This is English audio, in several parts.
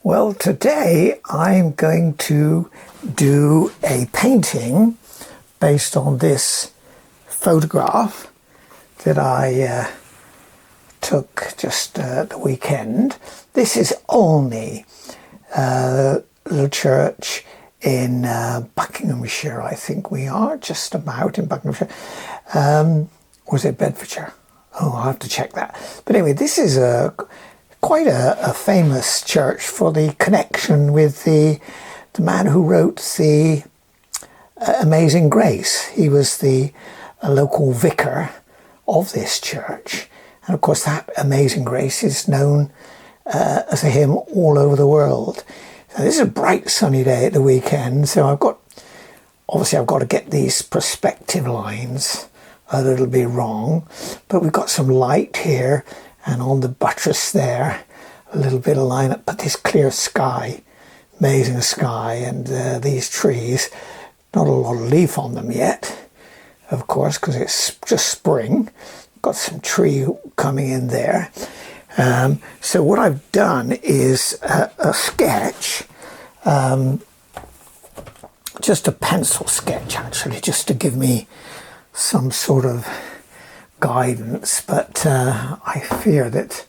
Well, today I'm going to do a painting based on this photograph that I took just the weekend. This is Olney, little church in Buckinghamshire, I think we are, just about in Buckinghamshire. Or is it Bedfordshire? Oh, I'll have to check that. But anyway, this is quite a famous church for the connection with the man who wrote the Amazing Grace. He was the local vicar of this church. And of course that Amazing Grace is known as a hymn all over the world. So this is a bright sunny day at the weekend, so I've got to get these perspective lines a little bit wrong, but we've got some light here and on the buttress there a little bit of line up, but this clear sky, amazing sky, and these trees, not a lot of leaf on them yet, of course, because it's just spring. Got some tree coming in there. So what I've done is a sketch, just a pencil sketch actually, just to give me some sort of guidance, but I fear that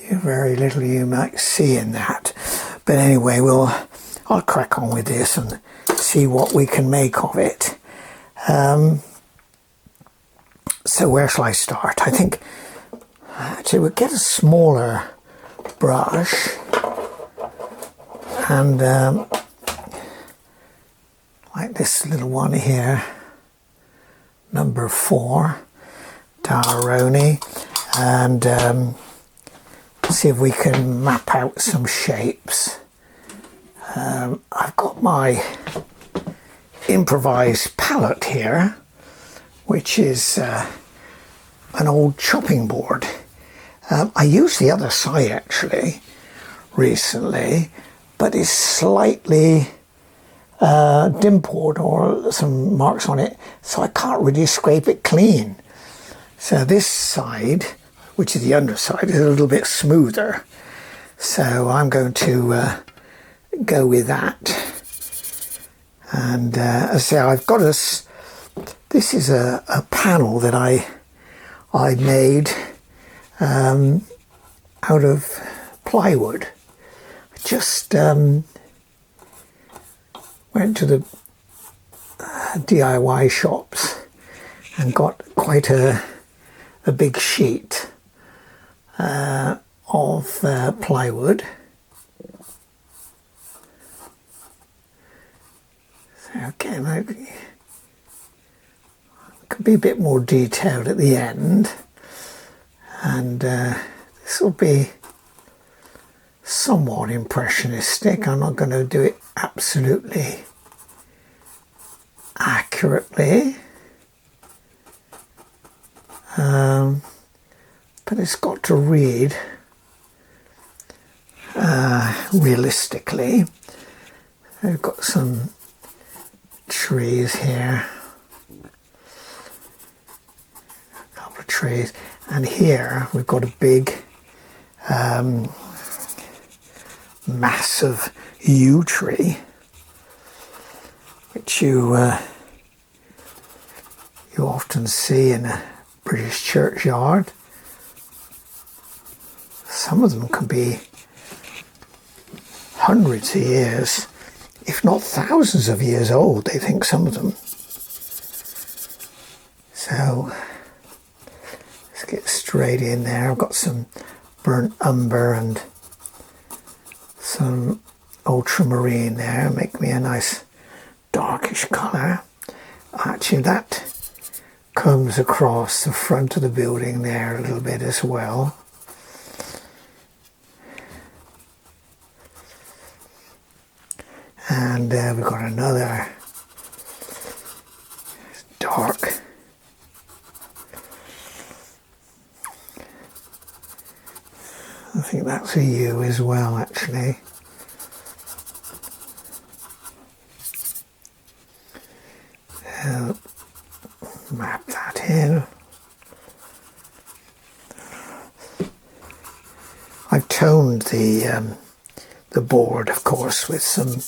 very little you might see in that. But anyway, I'll crack on with this and see what we can make of it. So where shall I start? I think actually we'll get a smaller brush and like this little one here, number 4, Darroni, and see if we can map out some shapes. I've got my improvised palette here, which is an old chopping board. I used the other side actually recently, but it's slightly dimpled or some marks on it, so I can't really scrape it clean. So this side, which is the underside, is a little bit smoother. So I'm going to go with that. And as I say, I've got this is a panel that I made out of plywood. I just went to the DIY shops and got quite a big sheet of plywood. So again, I could be a bit more detailed at the end, and this will be somewhat impressionistic. I'm not going to do it absolutely accurately, but it's got to read realistically. I've got some trees here, a couple of trees, and here we've got a big massive yew tree, which you often see in a British churchyard. Some of them can be hundreds of years, if not thousands of years old, they think, some of them. So let's get straight in there. I've got some burnt umber and some ultramarine there, make me a nice darkish colour. Actually, that comes across the front of the building there a little bit as well. And we've got another dark. I think that's a yew as well, actually. Map that in. I've toned the the board, of course, with some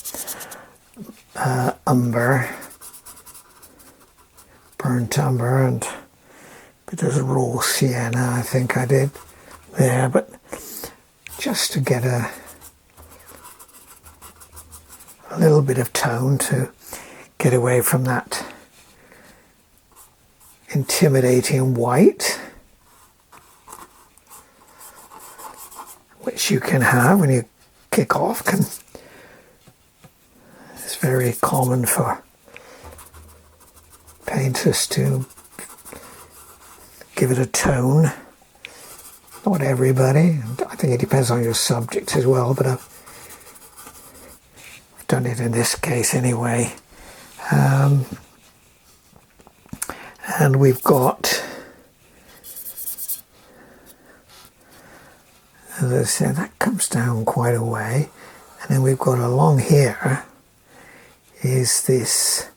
umber, burnt umber, and a bit of raw sienna, I think I did there, but just to get a little bit of tone to get away from that intimidating white, which you can have when you kick off. It's very common for painters to give it a tone. Not everybody, I think it depends on your subject as well, but I've done it in this case anyway. And we've got, as I said, that comes down quite a way, and then we've got along here is this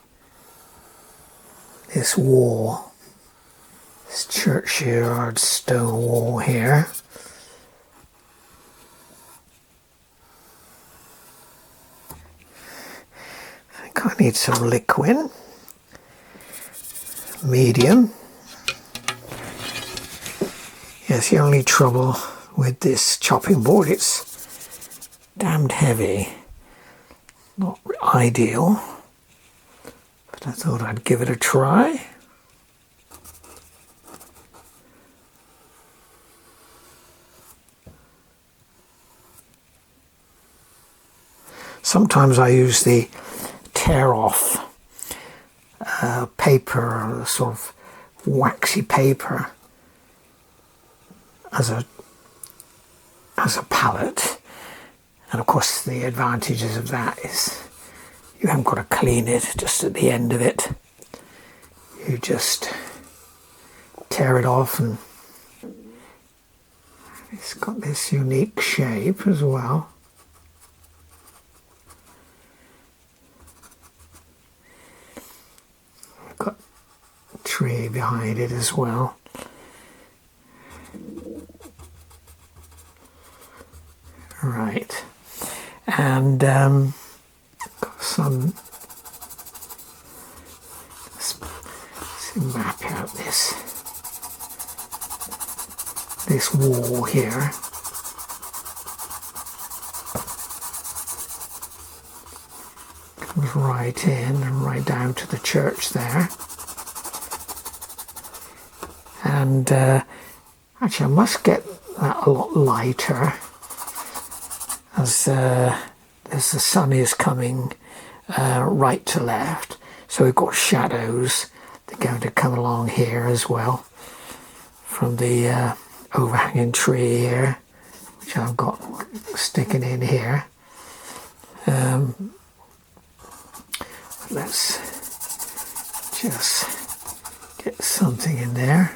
wall, this churchyard stone wall here. I think I need some liquid, medium. Yes, the only trouble with this chopping board, it's damned heavy. Not ideal, but I thought I'd give it a try. Sometimes I use the tear off paper, sort of waxy paper, as a palette, and of course the advantages of that is you haven't got to clean it just at the end of it. You just tear it off, and it's got this unique shape as well. We've got a tree behind it as well. Right, and got some, let's map out this wall here. Comes right in and right down to the church there. And actually I must get that a lot lighter, as the sun is coming right to left, so we've got shadows that are going to come along here as well from the overhanging tree here, which I've got sticking in here. Let's just get something in there.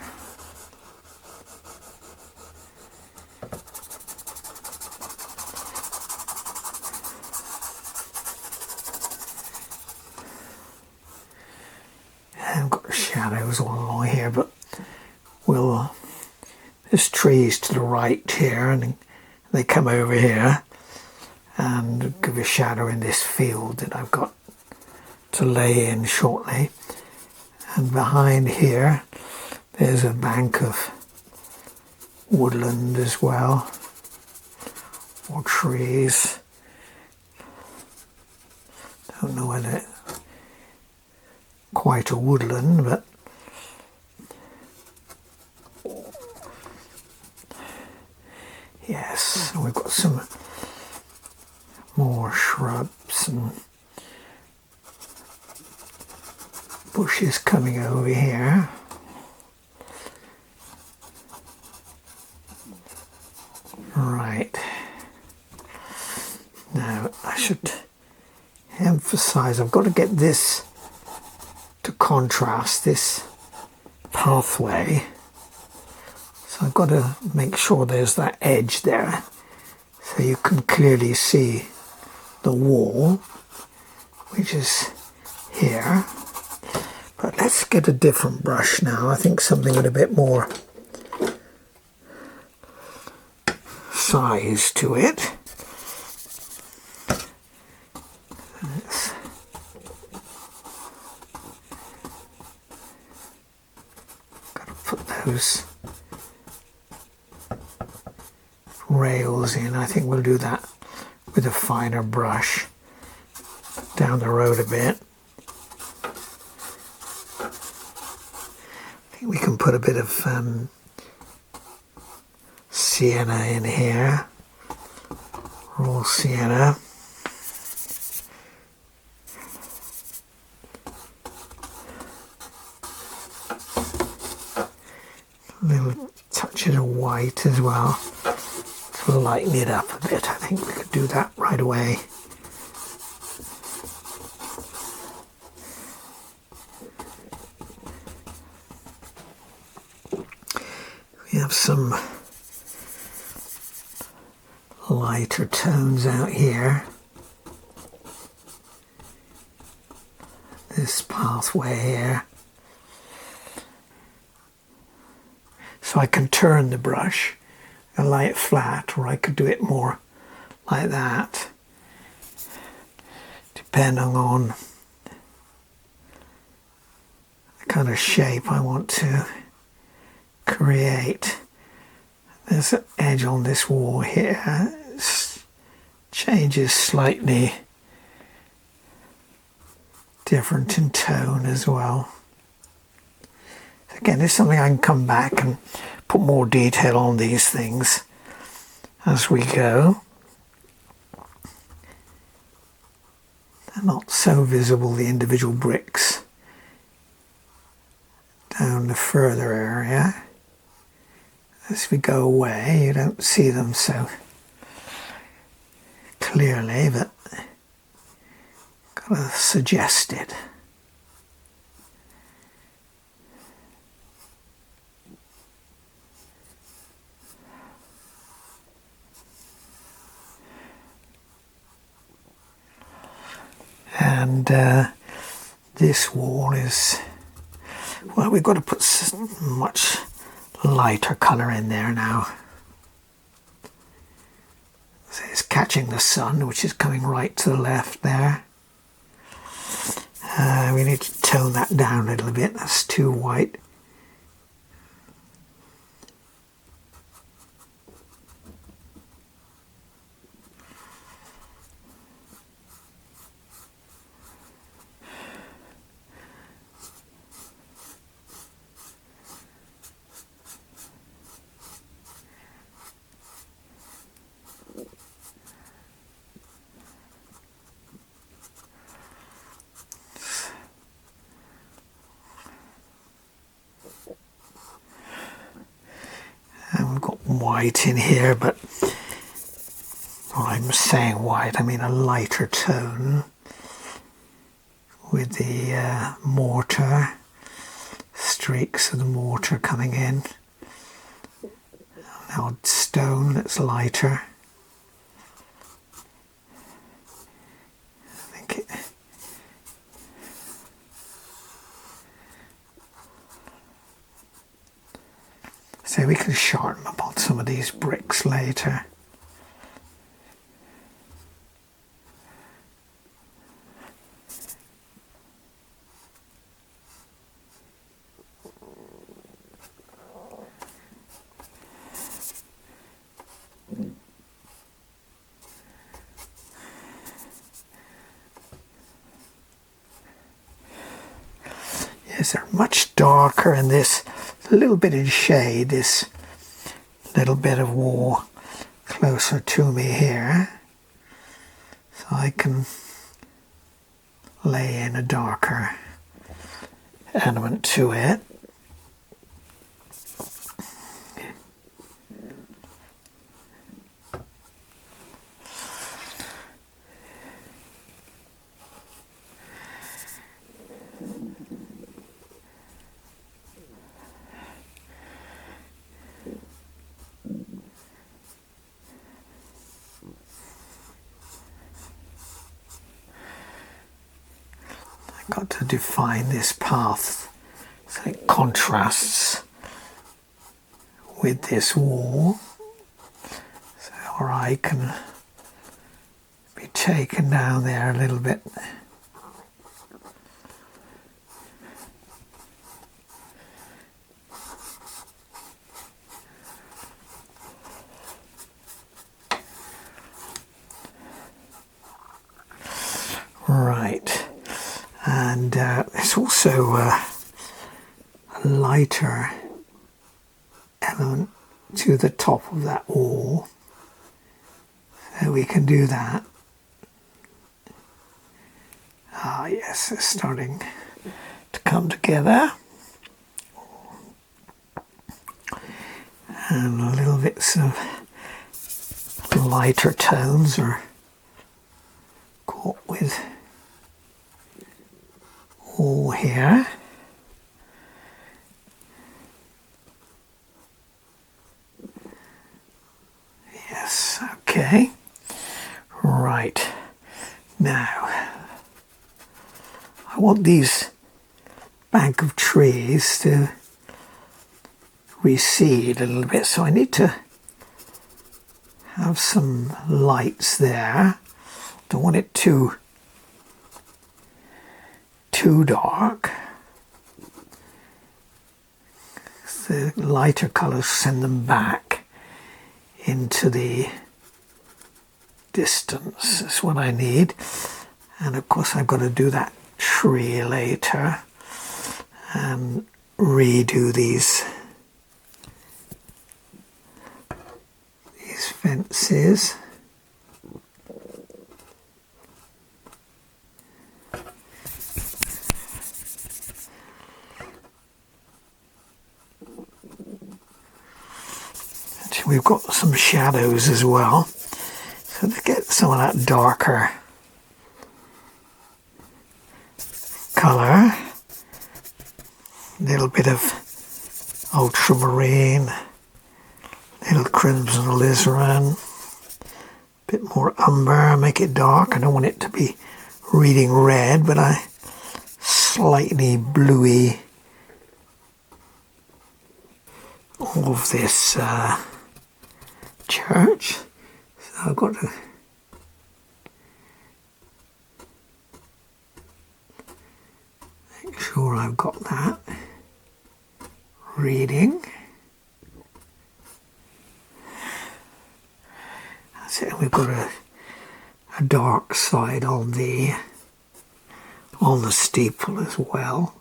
I've got shadows all along here, but there's trees to the right here, and they come over here and give a shadow in this field that I've got to lay in shortly. And behind here there's a bank of woodland as well, or trees. Don't know whether quite a woodland, but yes, we've got some more shrubs and bushes coming over here. Right, now I should emphasize, I've got to get this to contrast, this pathway, so I've got to make sure there's that edge there so you can clearly see the wall, which is here. But let's get a different brush now. I think something with a bit more size to it. those rails in. I think we'll do that with a finer brush down the road a bit. I think we can put a bit of sienna in here, raw sienna. Little touches of white as well to lighten it up a bit. I think we could do that right away. We have some lighter tones out here. This pathway here. So I can turn the brush and lay it flat, or I could do it more like that, depending on the kind of shape I want to create. There's an edge on this wall here. It changes slightly different in tone as well. Again, it's something I can come back and put more detail on these things as we go. They're not so visible, the individual bricks, down the further area. As we go away, you don't see them so clearly, but kind of suggested. And this wall is, well, we've got to put much lighter colour in there now. So it's catching the sun, which is coming right to the left there. We need to tone that down a little bit. That's too white. And we've got white in here, but when I'm saying white, I mean a lighter tone with the mortar, streaks of the mortar coming in. An odd stone that's lighter. I think it. So we can sharpen up on some of these bricks later. Yes, they're much darker in this. A little bit in shade, this little bit of wall closer to me here, so I can lay in a darker element to it. Got to define this path so it contrasts with this wall, so or I can be taken down there a little bit. Right, and there's also a lighter element to the top of that wall, so we can do that. Ah yes, it's starting to come together, and little bits of lighter tones are caught with all here. Yes, okay. Right. Now, I want these bank of trees to recede a little bit, so I need to have some lights there. Don't want it too dark. The lighter colours send them back into the distance. That's what I need. And of course I've got to do that tree later and redo these fences. We've got some shadows as well, so to get some of that darker colour, a little bit of ultramarine, little crimson alizarin, a bit more umber, make it dark. I don't want it to be reading red, but a slightly bluey of this church. So I've got to make sure I've got that reading. That's it. We've got a dark side on the steeple as well.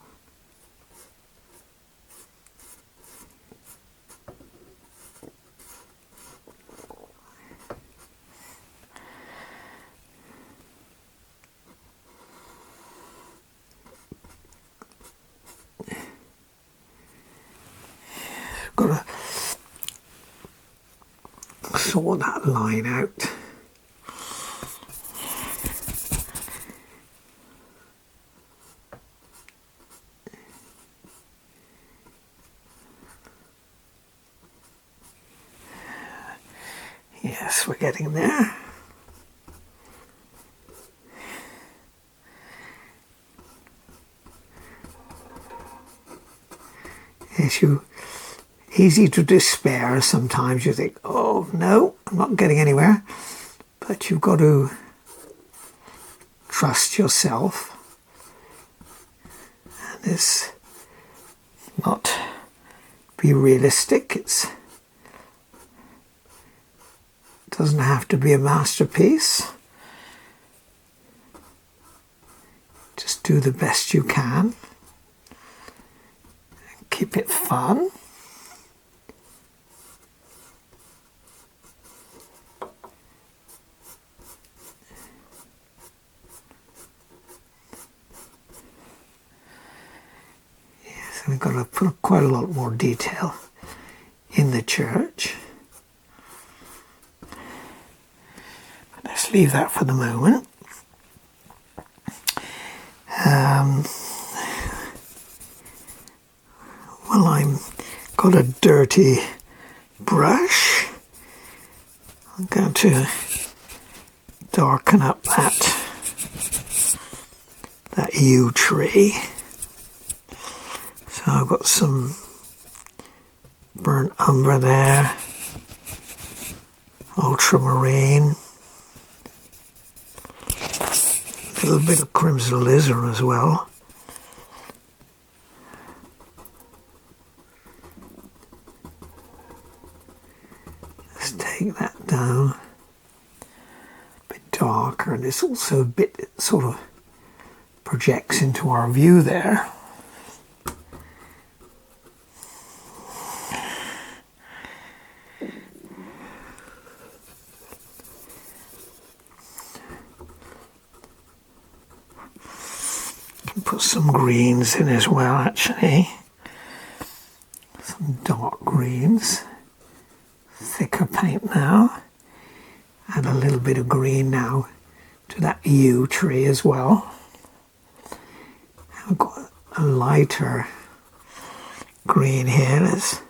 Got to sort that line out. Yes, we're getting there. Easy to despair sometimes. You think, oh no, I'm not getting anywhere. But you've got to trust yourself. And it's not be realistic. It doesn't have to be a masterpiece. Just do the best you can. Keep it fun. Yes, we've got to put quite a lot more detail in the church. But let's leave that for the moment. Well, I've got a dirty brush. I'm going to darken up that yew tree. So I've got some burnt umber there, ultramarine, a little bit of crimson alizarin as well. Let's take that down, a bit darker, and it's also a bit sort of projects into our view there. Put some greens in as well, actually. Some dark greens. Thicker paint now. Add a little bit of green now to that yew tree as well. I've got a lighter green here. Let's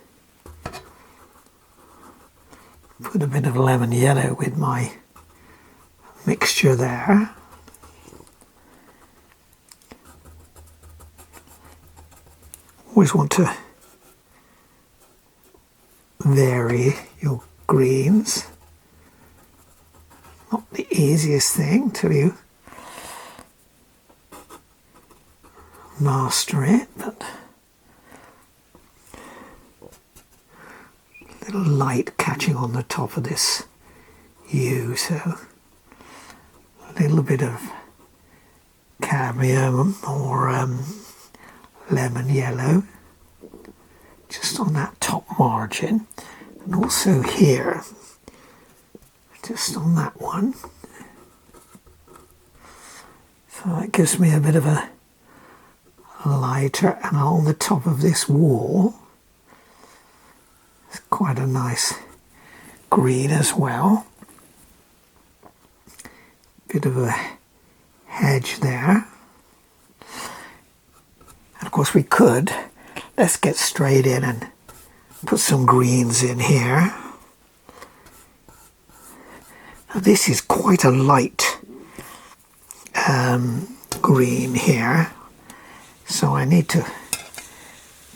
put a bit of lemon yellow with my mixture there. Always want to vary your greens. Not the easiest thing till you master it, but a little light catching on the top of this yew, so a little bit of cadmium or lemon yellow just on that top margin, and also here just on that one, so that gives me a bit of a lighter, and on the top of this wall it's quite a nice green as well. Bit of a hedge there. And of course we could, let's get straight in and put some greens in here. Now this is quite a light green here, so I need to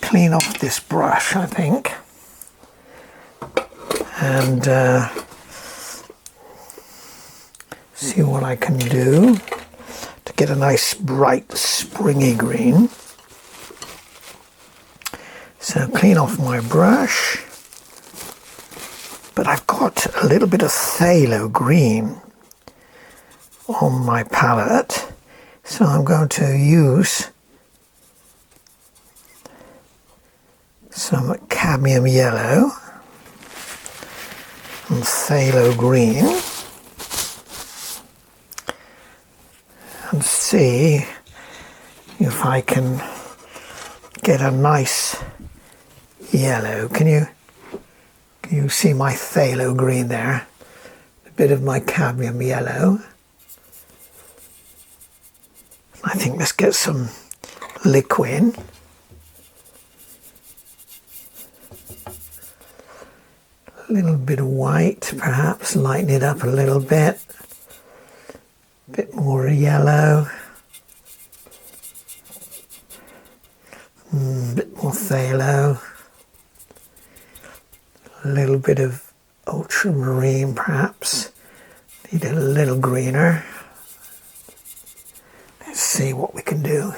clean off this brush, I think, and see what I can do to get a nice bright springy green. So clean off my brush, but I've got a little bit of phthalo green on my palette, so I'm going to use some cadmium yellow and phthalo green and see if I can get a nice yellow. Can you see my phthalo green there? A bit of my cadmium yellow. I think let's get some liquid. A little bit of white, perhaps lighten it up a little bit. A bit more yellow. A bit more phthalo. A little bit of ultramarine, perhaps. Need a little greener. Let's see what we can do.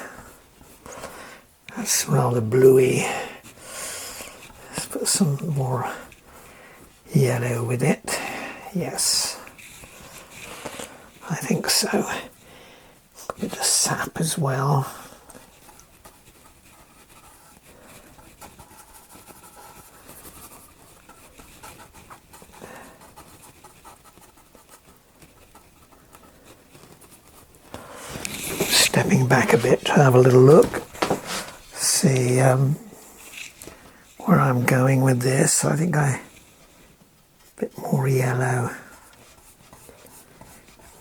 That's rather bluey. Let's put some more yellow with it. Yes, I think so. A bit of sap as well. Stepping back a bit to have a little look, see where I'm going with this. I think a bit more yellow,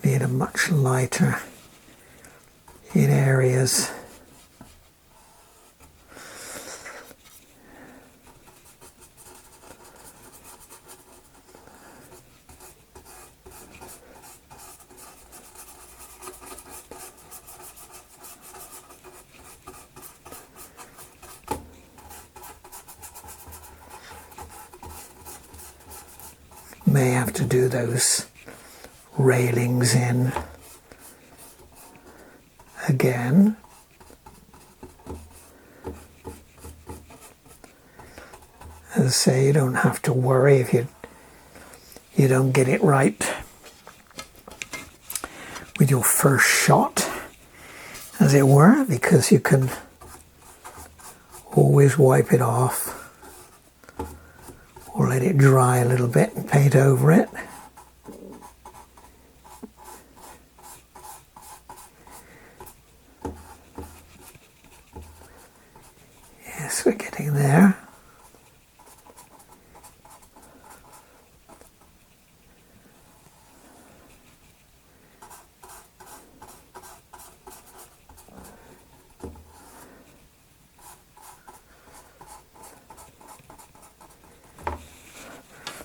need a much lighter in areas. May have to do those railings in again. As I say, you don't have to worry if you don't get it right with your first shot. as it were, because you can always wipe it off or let it dry a little bit and paint over it. Yes, we're getting there.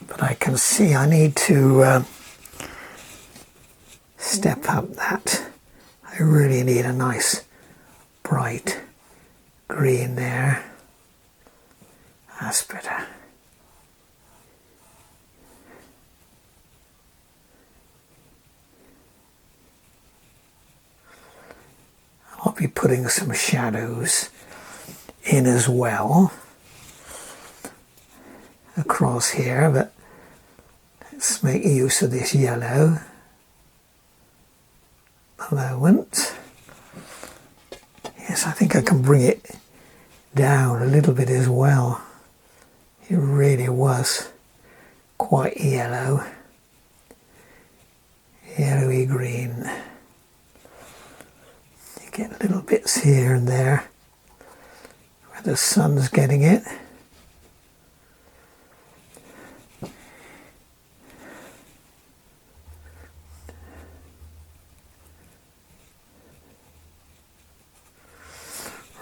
But I can see I need to step up that. I really need a nice bright green there. That's better. I'll be putting some shadows in as well across here, but let's make use of this yellow a moment. Yes, I think I can bring it down a little bit as well. It really was quite yellow, yellowy green. You get little bits here and there where the sun's getting it.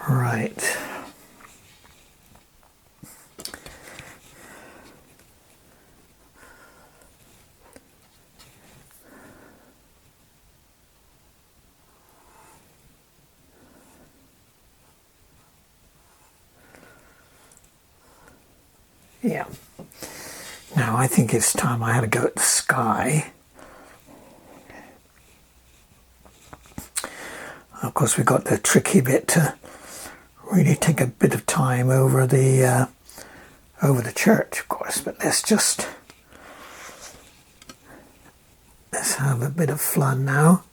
Right. Yeah. Now I think it's time I had to go at the sky. Of course, we've got the tricky bit to really take a bit of time over the church, of course. But let's have a bit of fun now.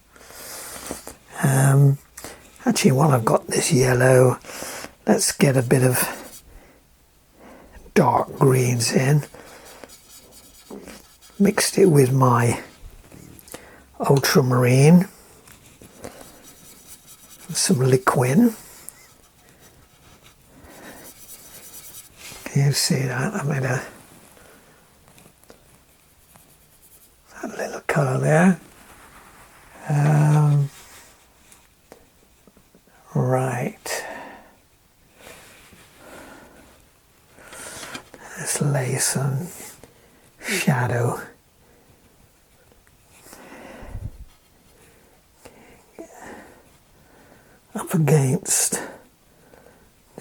Actually, while I've got this yellow, let's get a bit of dark greens in. Mixed it with my ultramarine. Some liquin. Can you see that? I made that little colour there. Right. Let's lay some shadow up against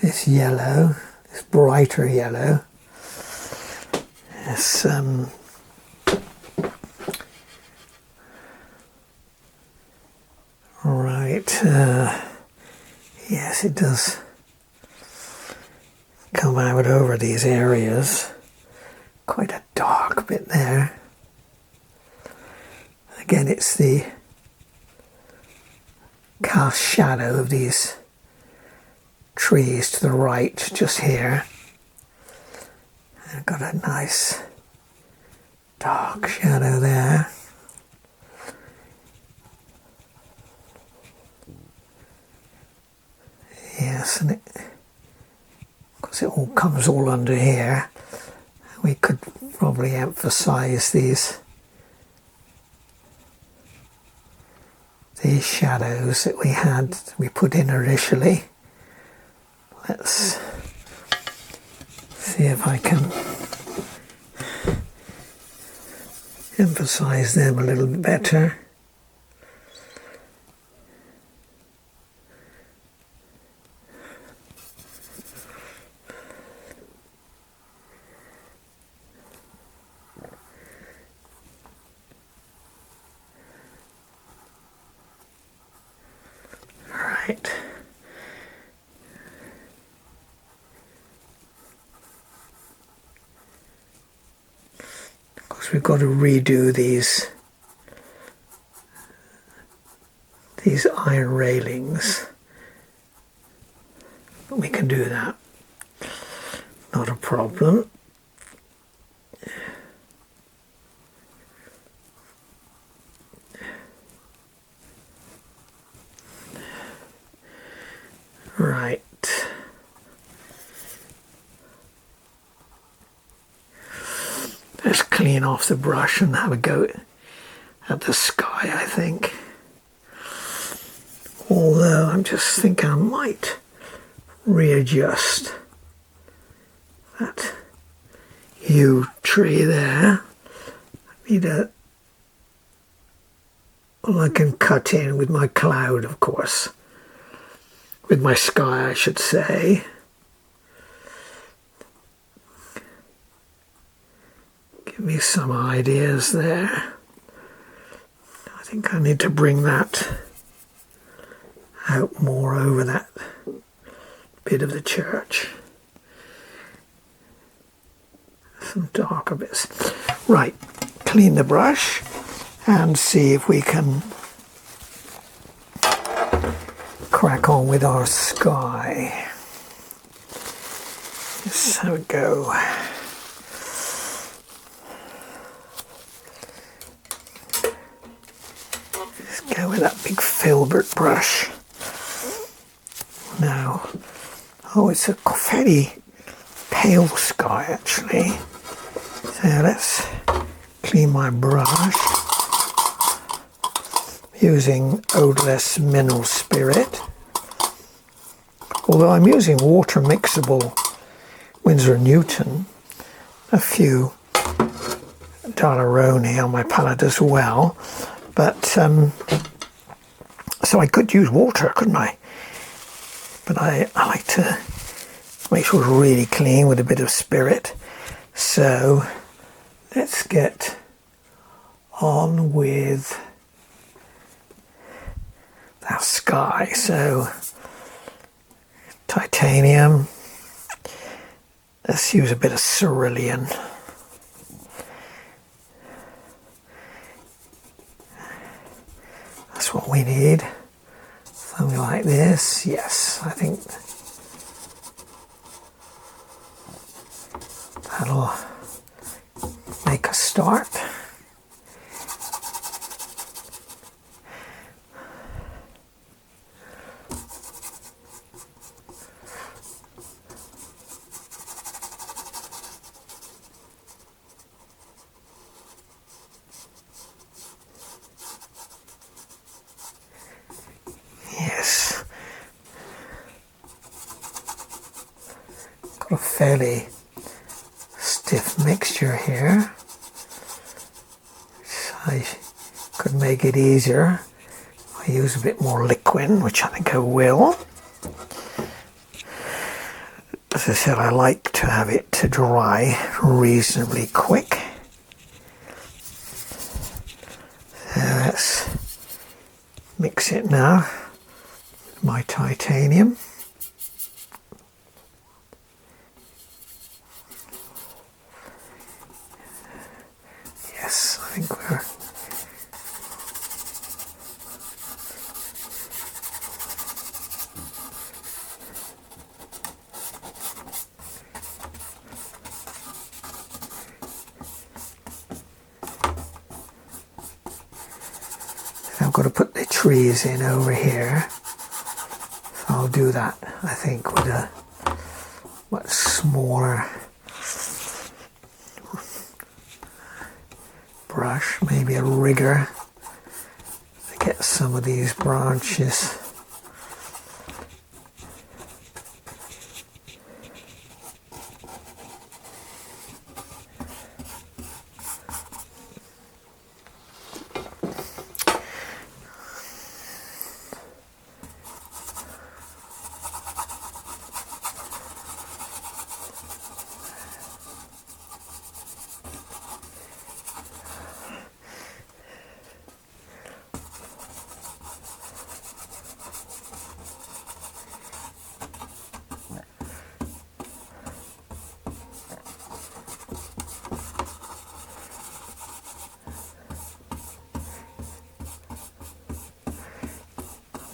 this yellow, this brighter yellow. This right, yes, it does come out over these areas. Quite a dark bit there. Again, it's the cast shadow of these trees to the right, just here. I've got a nice dark shadow there. Yes, and because it all comes all under here, we could probably emphasize these shadows that we put in initially. Let's see if I can emphasize them a little bit better. Right. Of course, we've got to redo these iron railings. we can do that. Not a problem. Right. Let's clean off the brush and have a go at the sky, I think. Although I'm just thinking I might readjust that yew tree there. I need a, well, I can cut in with my cloud, of course. With my sky, I should say. Give me some ideas there. I think I need to bring that out more over that bit of the church. Some darker bits. Right, clean the brush and see if we can crack on with our sky. Just have a go. Just go with that big filbert brush. Now, oh, it's a fairly pale sky actually. So let's clean my brush using odorless mineral spirit. Although I'm using water mixable Winsor & Newton, a few Daleroni on my palette as well, but so I could use water, couldn't I? But I like to make sure it's really clean with a bit of spirit. So let's get on with that sky. So titanium, let's use a bit of cerulean. That's what we need. Something like this. Yes, I think that'll make a start. Yes. Got a fairly stiff mixture here. So I could make it easier. I use a bit more liquid, which I think I will. As I said, I like to have it to dry reasonably quick. So let's mix it now with my titanium. Yes, I think we're I've got to put the trees in over here. So I'll do that, I think, with a much smaller brush, maybe a rigger, to get some of these branches.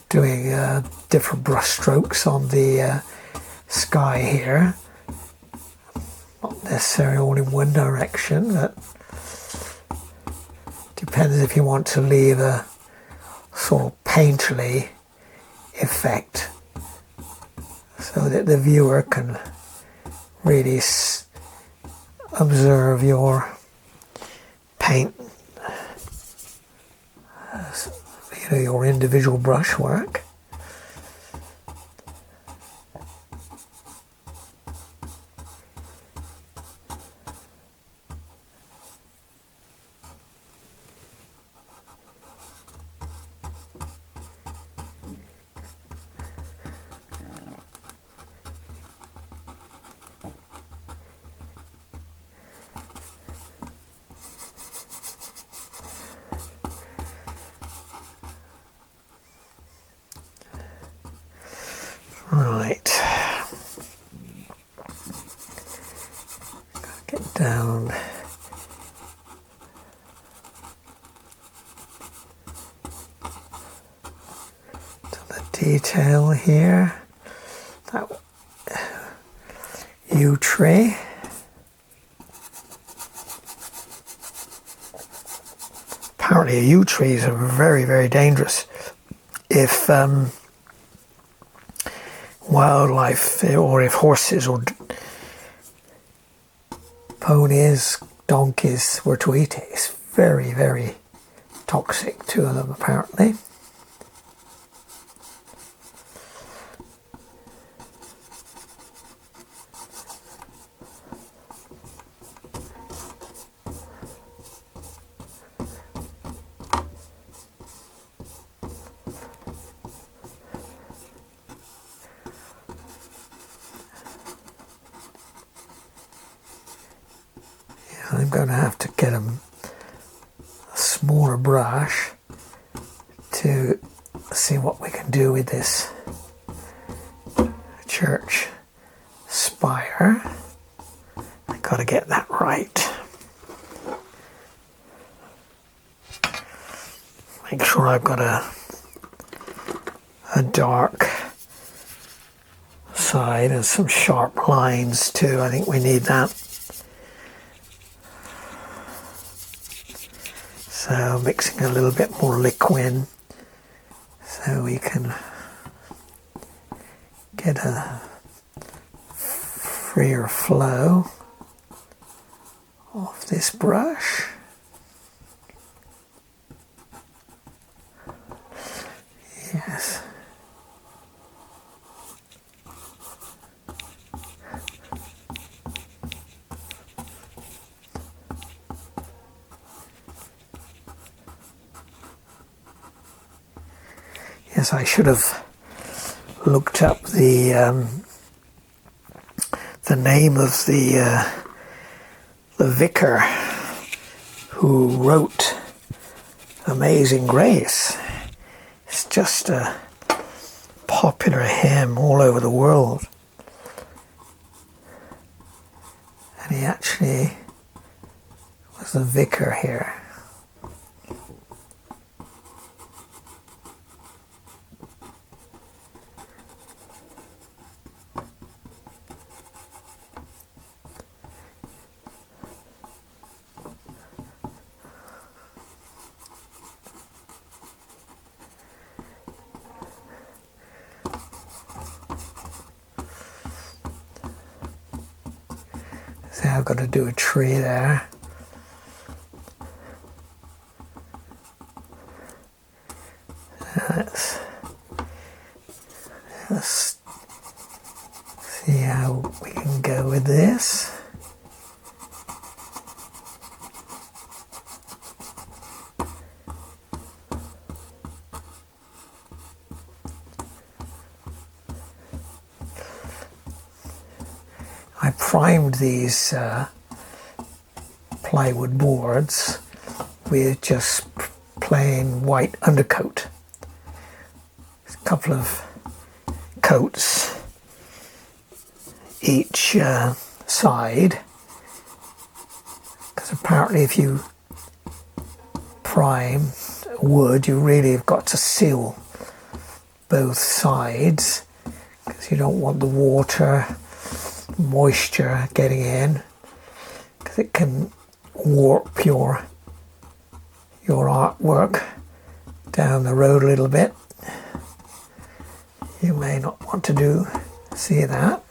Doing different brush strokes on the sky here. Not necessarily all in one direction, but depends if you want to leave a sort of painterly effect so that the viewer can really observe your paint, your individual brushwork. Right, get down to the detail here. That yew tree. Apparently, yew trees are very, very dangerous if wildlife, or if horses or ponies, donkeys were to eat it. It's very, very toxic to them, apparently. I'm going to have to get a smaller brush to see what we can do with this church spire. I've got to get that right. Make sure I've got a dark side and some sharp lines too. I think we need that. So mixing a little bit more liquid so we can get a freer flow of this brush. Yes. Yes, I should have looked up the name of the vicar who wrote Amazing Grace. It's just a popular hymn all over the world. And he actually was the vicar here. So I've got to do a tree there. Let's see how we can go with this. I primed these plywood boards with just plain white undercoat. A couple of coats each side, because apparently if you prime wood you really have got to seal both sides, because you don't want the water moisture getting in, because it can warp your artwork down the road a little bit. You may not want to see that.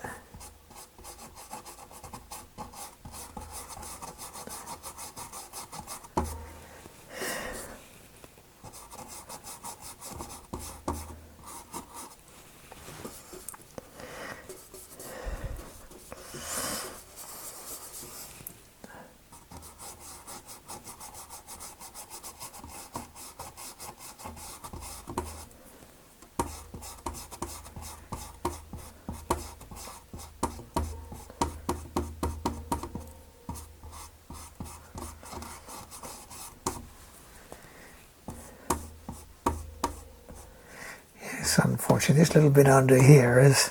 Unfortunately, this little bit under here is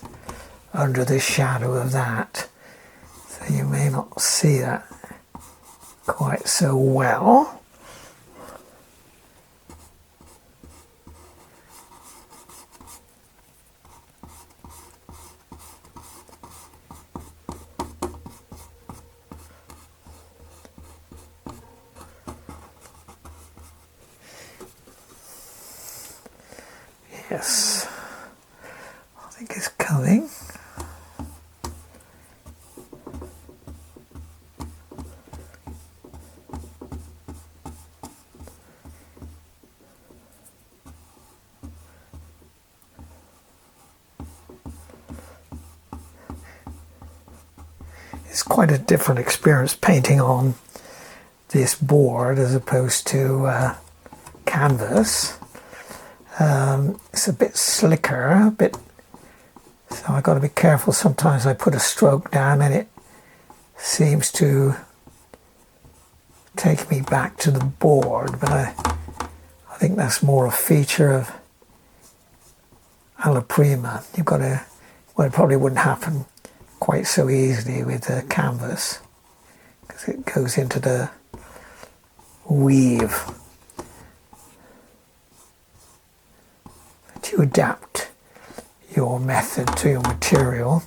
under the shadow of that, so you may not see that quite so well. Yes, I think it's coming. It's quite a different experience painting on this board as opposed to canvas. It's a bit slicker, so I've got to be careful. Sometimes I put a stroke down and it seems to take me back to the board, but I think that's more a feature of alla prima. You've got to, well, it probably wouldn't happen quite so easily with the canvas because it goes into the weave. To adapt your method to your material.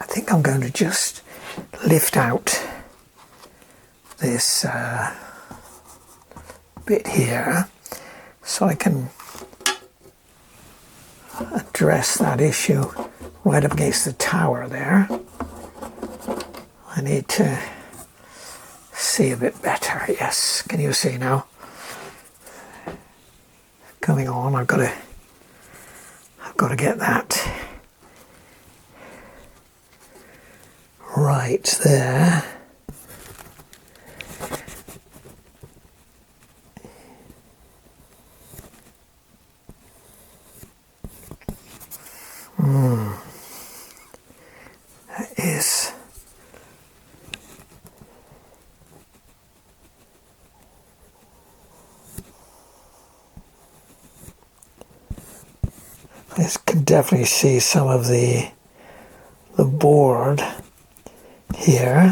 I think I'm going to just lift out this bit here so I can address that issue right up against the tower there. I need to see a bit better. Yes, can you see now? Coming on, I've got to get that right there. That is I can definitely see some of the board here,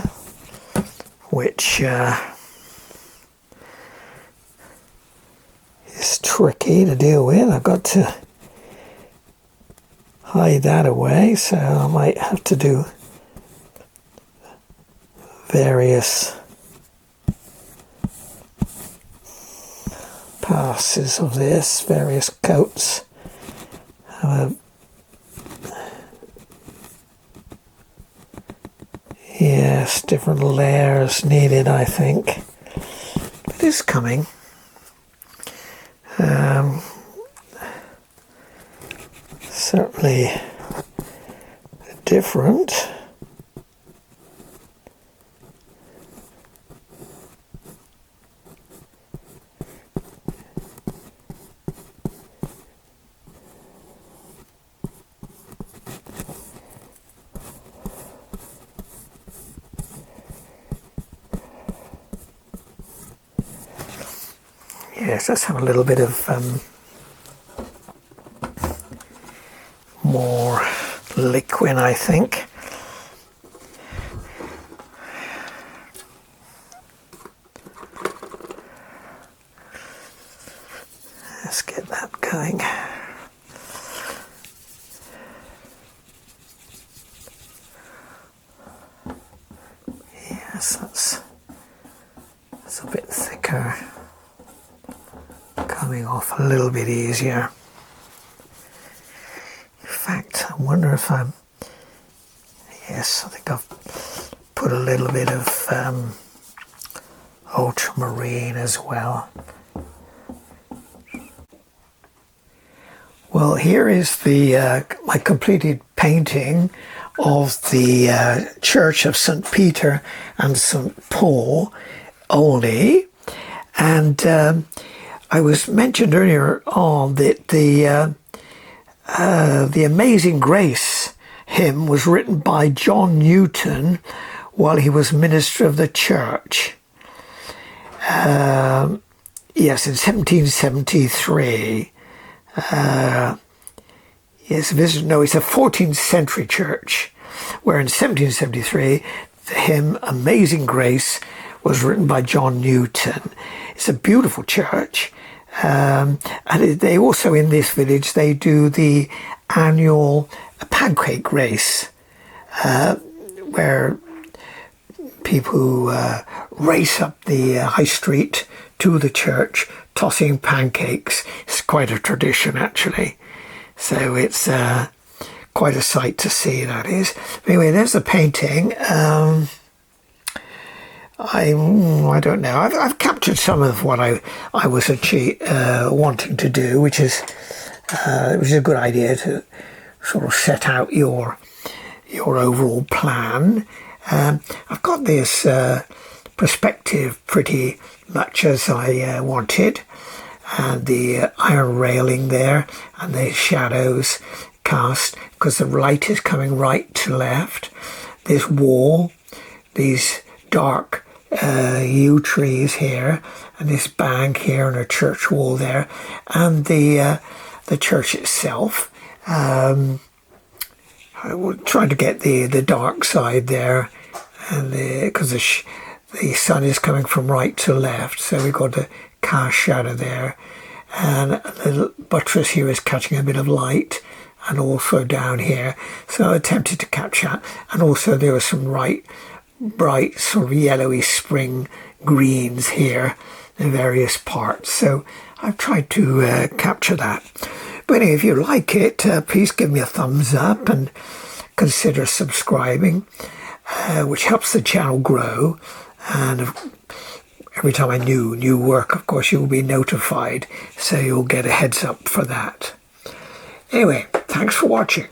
which is tricky to deal with. I've got to hide that away, so I might have to do various passes of this, various coats. Yes, different layers needed, I think. It is coming. Certainly different. Yes, let's have a little bit of more liquid, I think. Let's get that going. bit thicker, coming off a little bit easier. In fact, I wonder if yes, I think I've put a little bit of ultramarine as well. Well, here is the my completed painting of the Church of St. Peter and St. Paul, Olney. And I was mentioned earlier on that the Amazing Grace hymn was written by John Newton while he was minister of the church. Yes, in 1773. Yes, it's a 14th century church, where in 1773 the hymn Amazing Grace was written by John Newton. It's a beautiful church, and they also, in this village, they do the annual pancake race, where people race up the high street to the church tossing pancakes. It's quite a tradition, actually. So it's quite a sight to see, that is. Anyway, there's the painting. I don't know. I've captured some of what I was wanting to do, which is a good idea to sort of set out your overall plan. I've got this perspective pretty much as I wanted, and the iron railing there and the shadows cast because the light is coming right to left. This wall, these dark yew trees here, and this bank here, and a church wall there, and the church itself. I will try to get the dark side there, and because the sun is coming from right to left, so we've got a cast shadow there, and a little buttress here is catching a bit of light, and also down here. So I attempted to capture, and also there were some bright sort of yellowy spring greens here in various parts. So I've tried to capture that. But anyway, if you like it, please give me a thumbs up and consider subscribing, which helps the channel grow. And every time I new work, of course, you'll be notified, so you'll get a heads up for that. Anyway, thanks for watching.